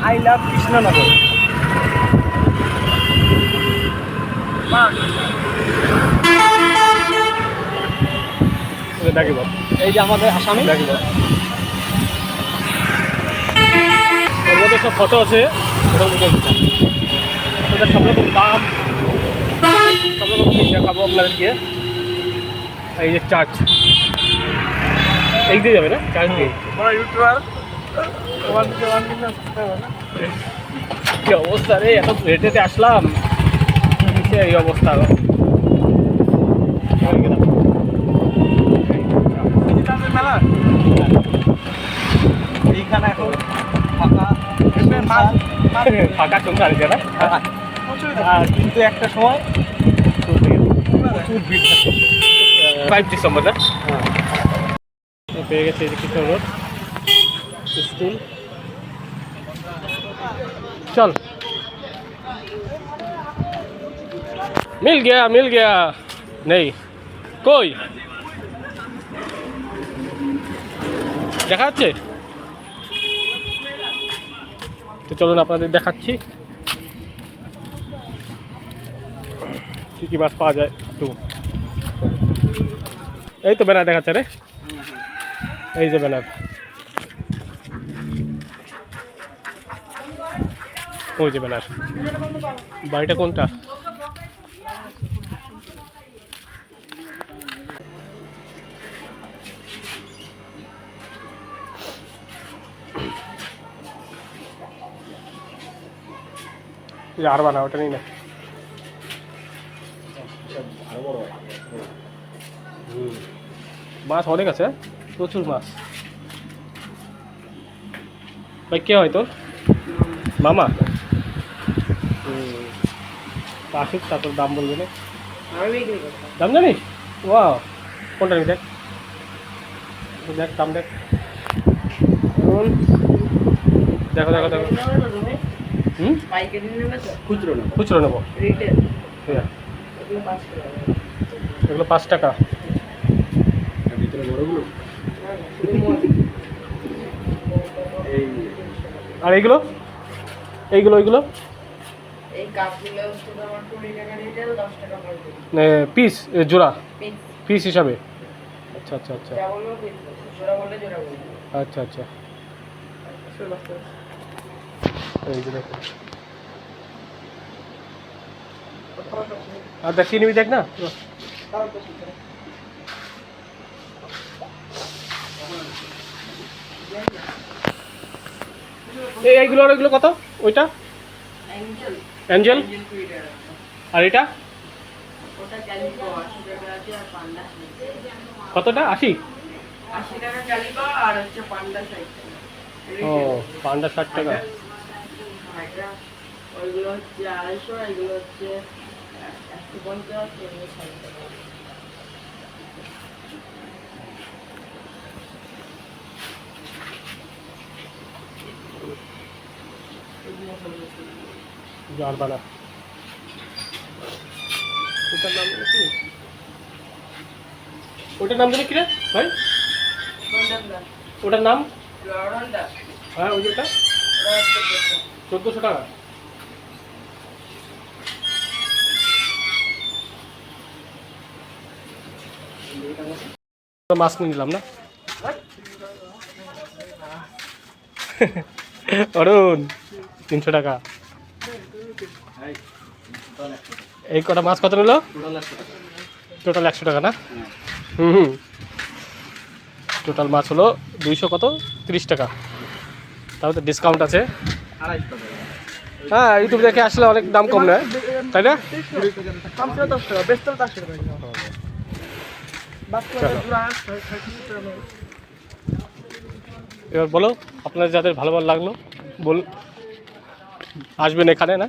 I love Krishnanagar. দেখিব এই যে আমাদের আসামি দেখিব এর মধ্যে সব ফটো আছে, ওটা সব রকম দাম, সব রকম জিনিস দেখাবো আপনাদেরকে। এই যে চার্জ, এই দিয়ে যাবে না চার্জ দিয়ে। ইউটিউবার কি অবস্থা রে, এত রেটেতে আসলাম, এই অবস্থা। মেলা এইখানে এখন ফাঁকা ফাঁকা চলছে আর কি না, কিন্তু একটা সময় প্রচুর ভিড় থাকে। 5 ডিসেম্বর না পেয়ে গেছে এই যে কৃষ্ণ রোড স্কুল। चल मिल गया नहीं कोई দেখা যাচ্ছে তো চলুন আপনাদের দেখাচ্ছি কি কি মাছ পাওয়া যায়। একটু এই তো ব্যানার দেখাচ্ছে রে, এই যে ব্যানার, ওই যে ব্যানার। বাড়িটা কোনটা? আর বানা ওটা নেই না, মাছ অনেক আছে, প্রচুর মাছ। ভাই কে হয় তোর মামা? আসুক তারপর দাম বলবে না, দাম জানিস? ওয়া কোনটা নিবি দেখ, দেখ দাম দেখ, দেখো দেখো দেখো। খুচরো নেবো, এগুলো 5 টাকা। আর এইগুলো এইগুলো পিস জোড়া পিস হিসাবে? আচ্ছা আচ্ছা আচ্ছা আচ্ছা আচ্ছা। এই যে দেখো, আর দেখ কি নিবি দেখ না। এইগুলো আর এগুলো কত? ওইটা অ্যাঞ্জেল, আর এটা কতটা? 80? ও পান্ডা 60 টাকা। ওইগুলো হচ্ছে 250, এগুলো হচ্ছে 150, এগুলো 60 টাকা। জার বানা, ওটার নাম কি? ওটার নাম জানি কি রে ভাই? ওটার নাম? হ্যাঁ ওই যেটা 1400 টাকা। মাছ নিয়ে নিলাম না অরুণ, 300 টাকা। এই কটা মাছ কত নিল? টোটাল 100 টাকা না? হুম, টোটাল মাছ হলো 200 কত 30 টাকা। তাও তো ডিসকাউন্ট আছে। হ্যাঁ ইউটিউব দেখে আসলে অনেক দাম কম নেয় তাই না? এবার বলো আপনাদের যাদের ভালো ভালো লাগলো বল, আসবেন এখানে না?